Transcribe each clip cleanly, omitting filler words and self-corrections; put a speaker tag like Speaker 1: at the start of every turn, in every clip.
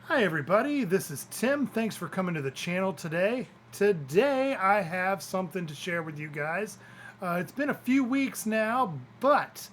Speaker 1: Hi everybody, this is Tim. Thanks for coming to the channel today. Today I have something to share with you guys. It's been a few weeks now, but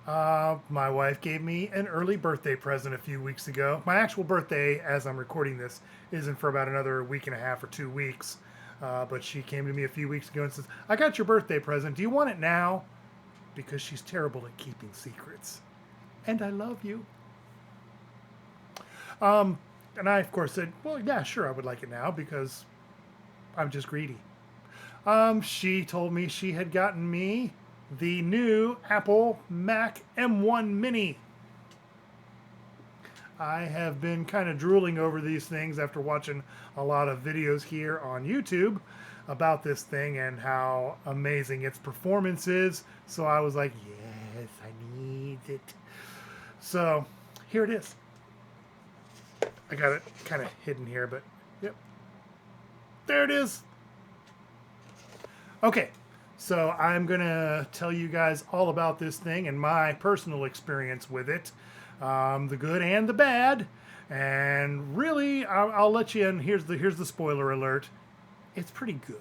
Speaker 1: my wife gave me an early birthday present a few weeks ago. My actual birthday, as I'm recording this, isn't for about another week and a half or 2 weeks. But she came to me a few weeks ago and says, I got your birthday present. Do you want it now? Because she's terrible at keeping secrets. And I love you. And I, of course, said, well, yeah, sure, I would like it now because I'm just greedy. She told me she had gotten me the new Apple Mac M1 Mini. I have been kind of drooling over these things after watching a lot of videos here on YouTube about this thing and how amazing its performance is. So I was like, yes, I need it. So here it is. I got it kind of hidden here, but yep. There it is. Okay, so I'm going to tell you guys all about this thing and my personal experience with it, the good and the bad. And really, I'll let you in. Here's the spoiler alert. It's pretty good.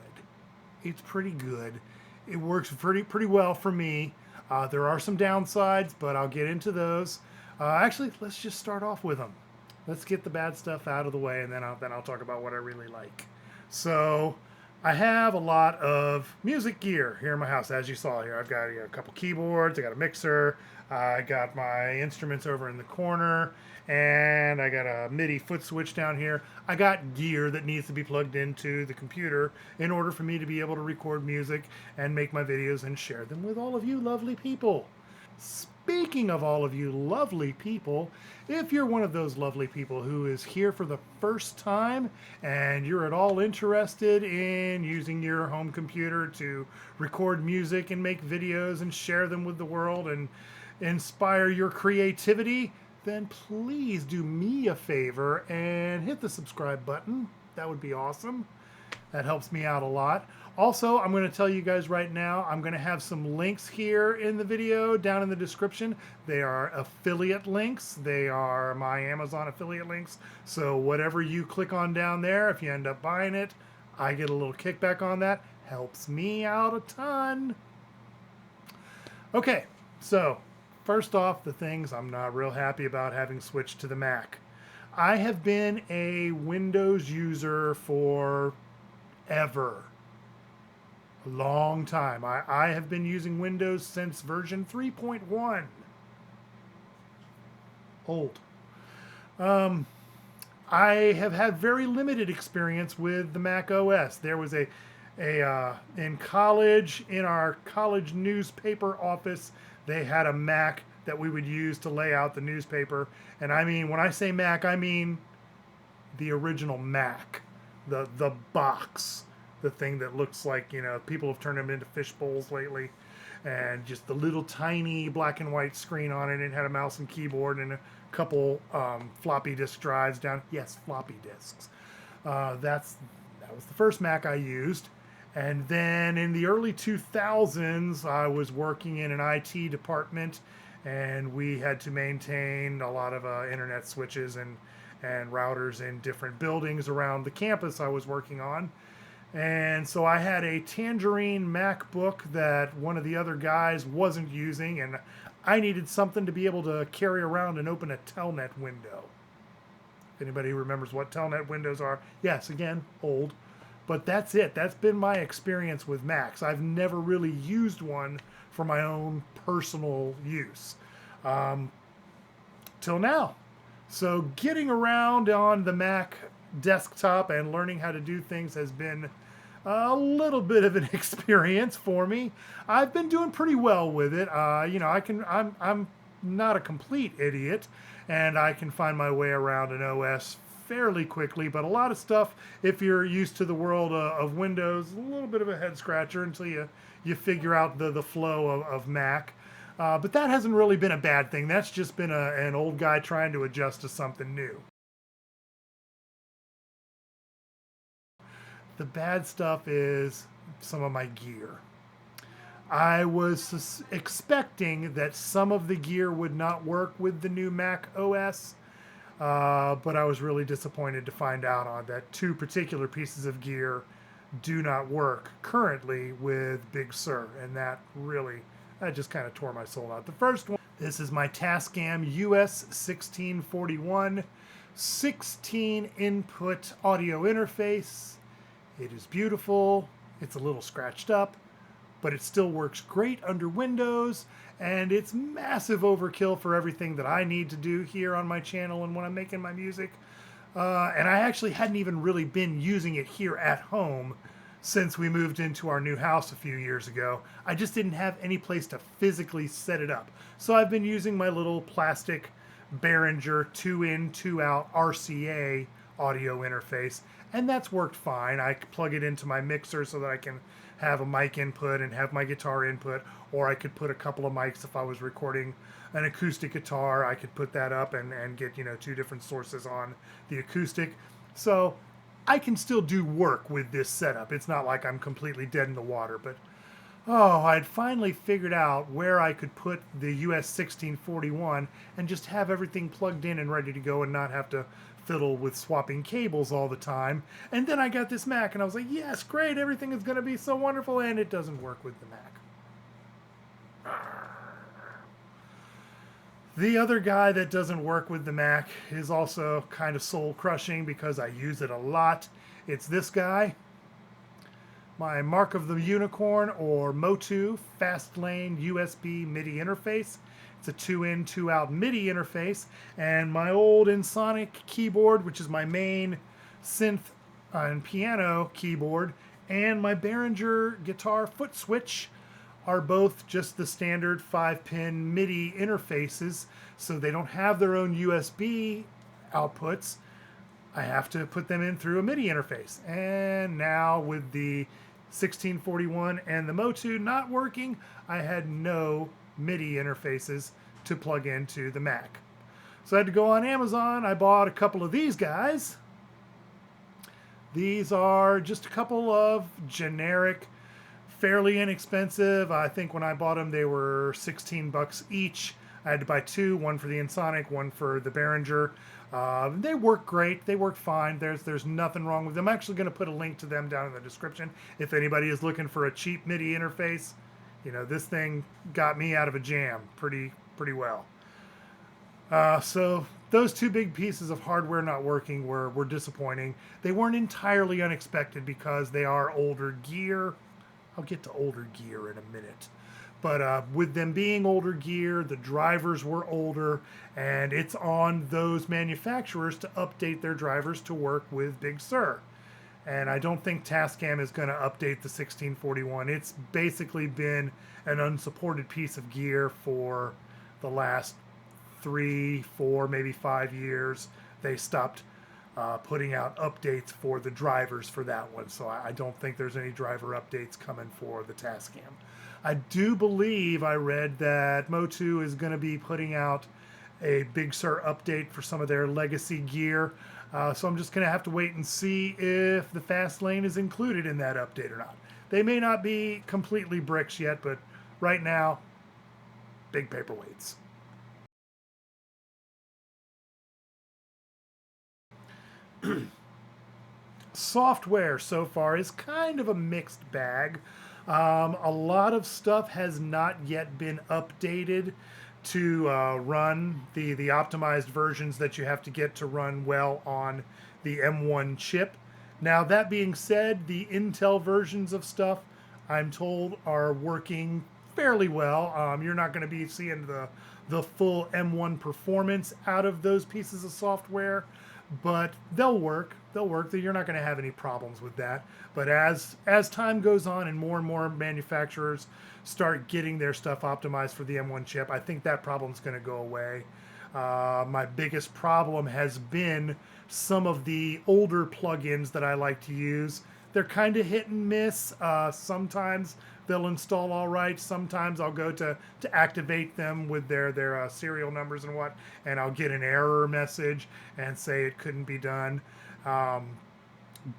Speaker 1: It's pretty good. It works pretty well for me. There are some downsides, but I'll get into those. Actually, let's just start off with them. Let's get the bad stuff out of the way, and then I'll talk about what I really like. So, I have a lot of music gear here in my house, as you saw here. I've got a couple keyboards, I got a mixer, I got my instruments over in the corner, and I got a MIDI foot switch down here. I got gear that needs to be plugged into the computer in order for me to be able to record music and make my videos and share them with all of you lovely people. Speaking of all of you lovely people, if you're one of those lovely people who is here for the first time and you're at all interested in using your home computer to record music and make videos and share them with the world and inspire your creativity, then please do me a favor and hit the subscribe button. That would be awesome. That helps me out a lot. Also, I'm going to tell you guys right now, I'm going to have some links here in the video down in the description. They are affiliate links. They are my Amazon affiliate links. So whatever you click on down there, if you end up buying it, I get a little kickback on that. Helps me out a ton. Okay, so first off, the things I'm not real happy about having switched to the Mac. I have been a Windows user for ever. A long time. I have been using Windows since version 3.1. Old. I have had very limited experience with the Mac OS. There was in college, in our college newspaper office, they had a Mac that we would use to lay out the newspaper. And I mean, when I say Mac, I mean the original Mac, the box, the thing that looks like, people have turned them into fish bowls lately, and just the little tiny black and white screen on it. It had a mouse and keyboard and a couple floppy disk drives down. Yes, floppy disks. That was the first Mac I used. And then in the early 2000s, I was working in an IT department, and we had to maintain a lot of internet switches and routers in different buildings around the campus I was working on. And so I had a Tangerine MacBook that one of the other guys wasn't using, and I needed something to be able to carry around and open a telnet window. If anybody remembers what telnet windows are, yes, again, old. But that's it. That's been my experience with Macs. I've never really used one for my own personal use. Till now. So getting around on the Mac desktop and learning how to do things has been a little bit of an experience for me. I've been doing pretty well with it. I'm not a complete idiot, and I can find my way around an OS fairly quickly, but a lot of stuff, if you're used to the world of Windows, a little bit of a head scratcher until you figure out the flow of Mac. But that hasn't really been a bad thing. That's just been an old guy trying to adjust to something new. The bad stuff is some of my gear. I was expecting that some of the gear would not work with the new Mac OS. but I was really disappointed to find out on that two particular pieces of gear do not work currently with Big Sur, and that just kind of tore my soul out. The first one, this is my Tascam US 1641 16 input audio interface. It is beautiful. It's a little scratched up, but it still works great under Windows, and it's massive overkill for everything that I need to do here on my channel and when I'm making my music. And I actually hadn't even really been using it here at home since we moved into our new house a few years ago. I just didn't have any place to physically set it up. So I've been using my little plastic Behringer 2-in, 2-out RCA audio interface, and that's worked fine. I plug it into my mixer so that I can have a mic input and have my guitar input, or I could put a couple of mics if I was recording an acoustic guitar. I could put that up and get, two different sources on the acoustic. So I can still do work with this setup. It's not like I'm completely dead in the water, but I'd finally figured out where I could put the US 1641 and just have everything plugged in and ready to go and not have to fiddle with swapping cables all the time. And then I got this Mac and I was like, yes, great, everything is going to be so wonderful, and it doesn't work with the Mac. The other guy that doesn't work with the Mac is also kind of soul crushing because I use it a lot. It's this guy. My Mark of the Unicorn, or Motu Fast Lane USB MIDI interface. It's a 2-in, 2-out MIDI interface, and my old Ensoniq keyboard, which is my main synth and piano keyboard, and my Behringer guitar foot switch are both just the standard 5-pin MIDI interfaces, so they don't have their own USB outputs. I have to put them in through a MIDI interface. And now with the 1641 and the Motu not working, I had no MIDI interfaces to plug into the Mac. So I had to go on Amazon. I bought a couple of these guys. These are just a couple of generic, fairly inexpensive. I think when I bought them, they were $16 each. I had to buy two, one for the Ensoniq, one for the Behringer. They work great. They work fine. There's nothing wrong with them. I'm actually going to put a link to them down in the description if anybody is looking for a cheap MIDI interface. This thing got me out of a jam pretty well. So those two big pieces of hardware not working were disappointing. They weren't entirely unexpected because they are older gear. I'll get to older gear in a minute. But with them being older gear, the drivers were older, and it's on those manufacturers to update their drivers to work with Big Sur. And I don't think Tascam is going to update the 1641. It's basically been an unsupported piece of gear for the last 3, 4, maybe 5 years. They stopped putting out updates for the drivers for that one, so I don't think there's any driver updates coming for the Tascam. I do believe I read that Motu is going to be putting out a Big Sur update for some of their legacy gear, so I'm just going to have to wait and see if the Fast Lane is included in that update or not. They may not be completely bricks yet, but right now, big paperweights. Software so far is kind of a mixed bag. A lot of stuff has not yet been updated to run the optimized versions that you have to get to run well on the M1 chip. Now, that being said, the Intel versions of stuff, I'm told, are working fairly well. You're not going to be seeing the full M1 performance out of those pieces of software, but they'll work. You're not going to have any problems with that. But as time goes on and more manufacturers start getting their stuff optimized for the M1 chip, I think that problem's going to go away. My biggest problem has been some of the older plugins that I like to use. They're kind of hit and miss. Sometimes they'll install all right. Sometimes I'll go to activate them with their serial numbers and I'll get an error message and say it couldn't be done.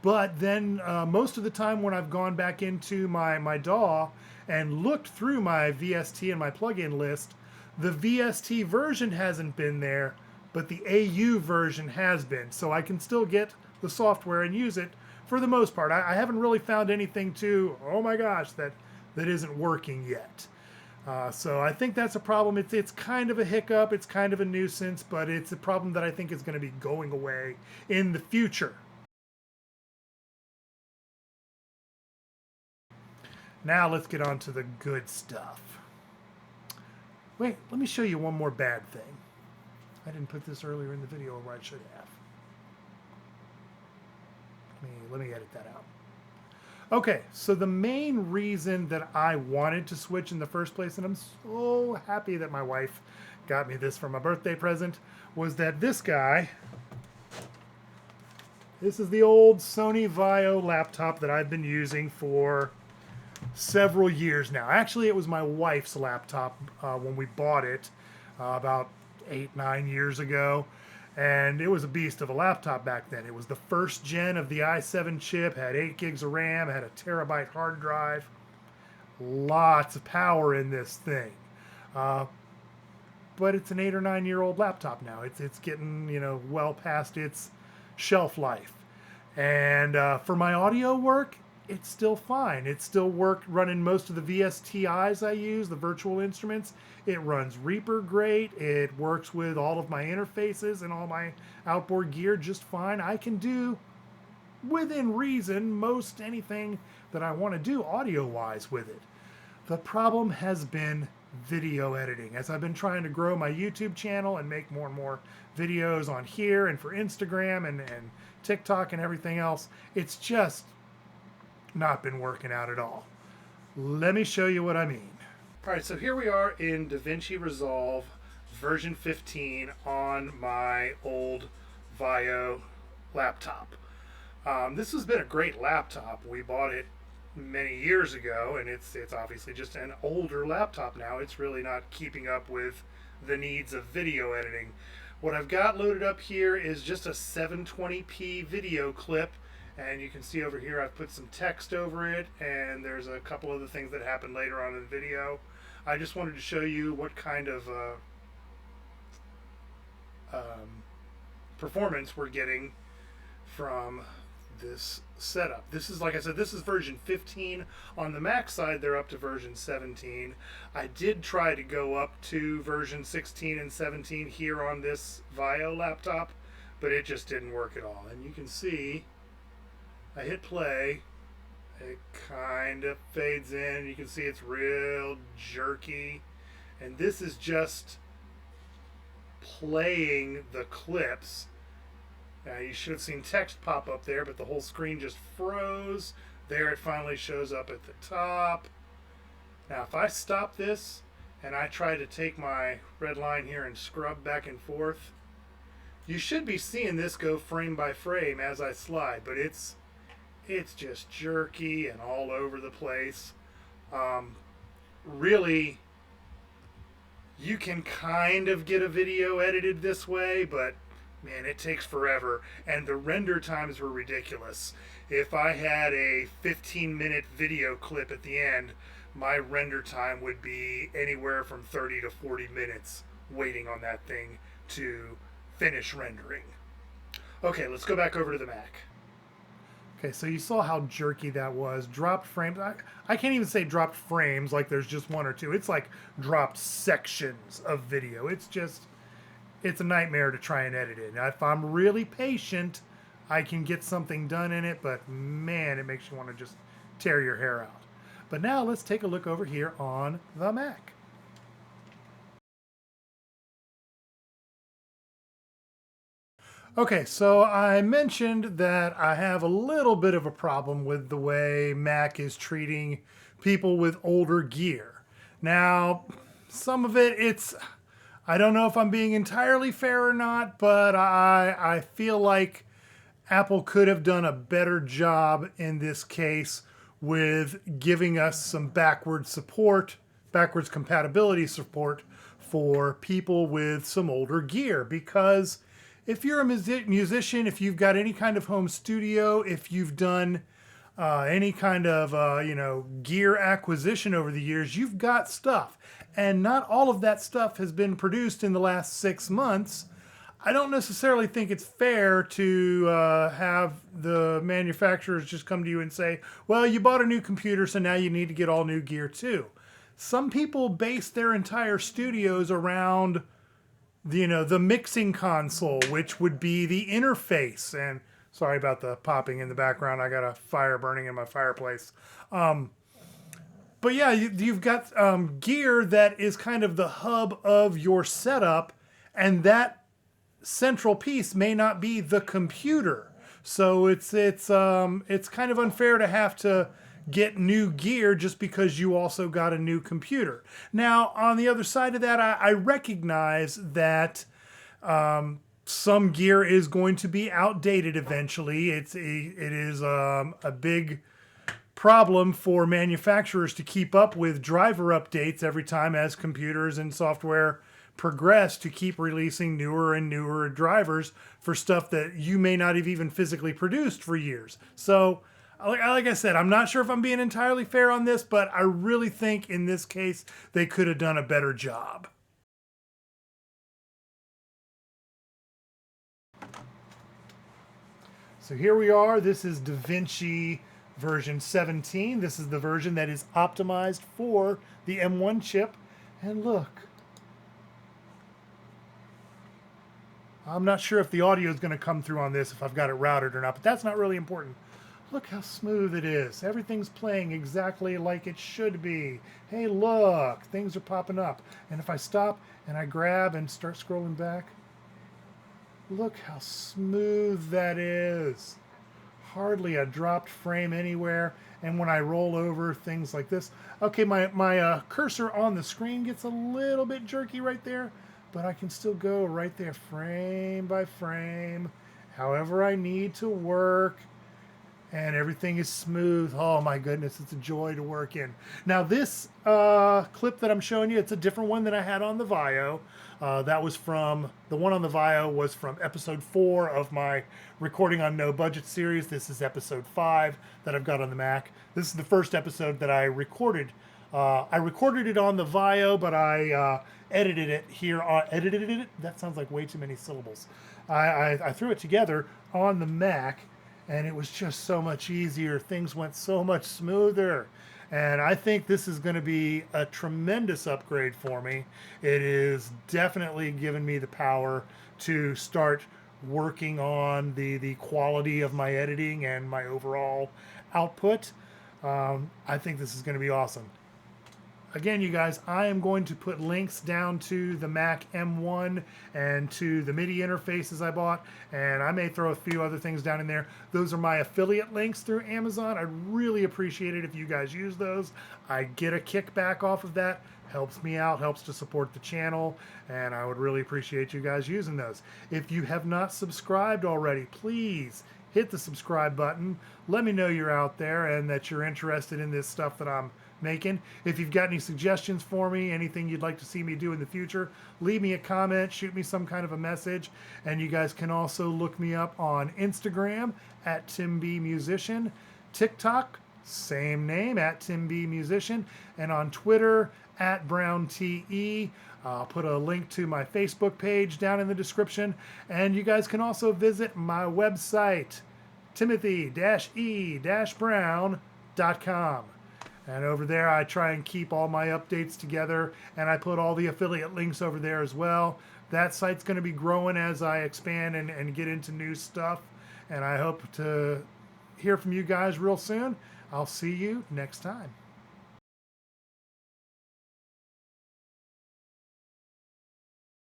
Speaker 1: But then most of the time when I've gone back into my DAW and looked through my VST and my plugin list, the VST version hasn't been there, but the AU version has been. So I can still get the software and use it for the most part. I haven't really found anything oh my gosh, that isn't working yet. So I think that's a problem. It's kind of a hiccup. It's kind of a nuisance, but it's a problem that I think is going to be going away in the future. Now let's get on to the good stuff. Wait, let me show you one more bad thing. I didn't put this earlier in the video, or I should have. Let me edit that out. Okay, so the main reason that I wanted to switch in the first place, and I'm so happy that my wife got me this for my birthday present, was that this guy, this is the old Sony Vaio laptop that I've been using for several years now. Actually, it was my wife's laptop when we bought it about 8-9 years ago. And it was a beast of a laptop back then. It was the first gen of the i7 chip, had 8 gigs of RAM, had a terabyte hard drive. Lots of power in this thing. But it's an 8 or 9 year old laptop now. It's getting, well past its shelf life. And for my audio work, it's still fine. It still worked running most of the VSTIs I use, the virtual instruments. It runs Reaper great. It works with all of my interfaces and all my outboard gear just fine. I can do, within reason, most anything that I want to do audio-wise with it. The problem has been video editing. As I've been trying to grow my YouTube channel and make more and more videos on here and for Instagram and TikTok and everything else, it's just not been working out at all. Let me show you what I mean. All right, so here we are in DaVinci Resolve version 15 on my old Vaio laptop. This has been a great laptop. We bought it many years ago, and it's obviously just an older laptop now. It's really not keeping up with the needs of video editing. What I've got loaded up here is just a 720p video clip. And you can see over here I've put some text over it, and there's a couple other things that happen later on in the video. I just wanted to show you what kind of performance we're getting from this setup. This is, like I said, this is version 15. On the Mac side, they're up to version 17. I did try to go up to version 16 and 17 here on this Vaio laptop, but it just didn't work at all. And you can see I hit play, it kind of fades in. You can see it's real jerky. And this is just playing the clips. Now you should have seen text pop up there, but the whole screen just froze. There it finally shows up at the top. Now if I stop this and I try to take my red line here and scrub back and forth, you should be seeing this go frame by frame as I slide, but it's just jerky and all over the place. Really, you can kind of get a video edited this way, but man, it takes forever, and the render times were ridiculous. If I had a 15-minute video clip at the end, my render time would be anywhere from 30 to 40 minutes waiting on that thing to finish rendering. Okay, let's go back over to the Mac. Okay, so you saw how jerky that was. Dropped frames. I can't even say dropped frames like there's just one or two. It's like dropped sections of video. It's a nightmare to try and edit it. Now, if I'm really patient, I can get something done in it, but man, it makes you want to just tear your hair out. But now let's take a look over here on the Mac. Okay, so I mentioned that I have a little bit of a problem with the way Mac is treating people with older gear. Now, some of it, I don't know if I'm being entirely fair or not, but I feel like Apple could have done a better job in this case with giving us some backwards compatibility support for people with some older gear, because if you're a musician, if you've got any kind of home studio, if you've done any kind of gear acquisition over the years, you've got stuff. And not all of that stuff has been produced in the last 6 months. I don't necessarily think it's fair to have the manufacturers just come to you and say, well, you bought a new computer, so now you need to get all new gear too. Some people base their entire studios around the mixing console, which would be the interface. And sorry about the popping in the background. I got a fire burning in my fireplace. But yeah, you've got gear that is kind of the hub of your setup, and that central piece may not be the computer. So it's kind of unfair to have to get new gear just because you also got a new computer. Now, on the other side of that, I recognize that some gear is going to be outdated eventually. It is a big problem for manufacturers to keep up with driver updates every time as computers and software progress, to keep releasing newer and newer drivers for stuff that you may not have even physically produced for years. So like I said, I'm not sure if I'm being entirely fair on this, but I really think in this case they could have done a better job. So here we are. This is DaVinci version 17. This is the version that is optimized for the M1 chip. And look, I'm not sure if the audio is going to come through on this, if I've got it routed or not, but that's not really important. Look how smooth it is. Everything's playing exactly like it should be. Hey, look, things are popping up. And if I stop and I grab and start scrolling back, look how smooth that is. Hardly a dropped frame anywhere. And when I roll over, things like this. Okay, my cursor on the screen gets a little bit jerky right there, but I can still go right there frame by frame, however I need to work. And everything is smooth. Oh my goodness, it's a joy to work in. Now this clip that I'm showing you, it's a different one than I had on the Vio. That was from, the one on the Vio was from episode 4 of my Recording on No Budget series. This is episode 5 that I've got on the Mac. This is the first episode that I recorded. I recorded it on the Vio, but I edited it here. Edited it? That sounds like way too many syllables. I threw it together on the Mac, and it was just so much easier. Things went so much smoother. And I think this is going to be a tremendous upgrade for me. It is definitely given me the power to start working on the quality of my editing and my overall output. I think this is going to be awesome. Again, you guys, I am going to put links down to the Mac M1 and to the MIDI interfaces I bought, and I may throw a few other things down in there. Those are my affiliate links through Amazon. I'd really appreciate it if you guys use those. I get a kickback off of that. Helps me out, helps to support the channel, and I would really appreciate you guys using those. If you have not subscribed already, please hit the subscribe button. Let me know you're out there and that you're interested in this stuff that I'm making. If you've got any suggestions for me, anything you'd like to see me do in the future, leave me a comment, shoot me some kind of a message. And you guys can also look me up on Instagram at TimBMusician, TikTok, same name, at TimBMusician, and on Twitter at BrownTE. I'll put a link to my Facebook page down in the description. And you guys can also visit my website, timothy-e-brown.com. And over there, I try and keep all my updates together, and I put all the affiliate links over there as well. That site's going to be growing as I expand and get into new stuff. And I hope to hear from you guys real soon. I'll see you next time.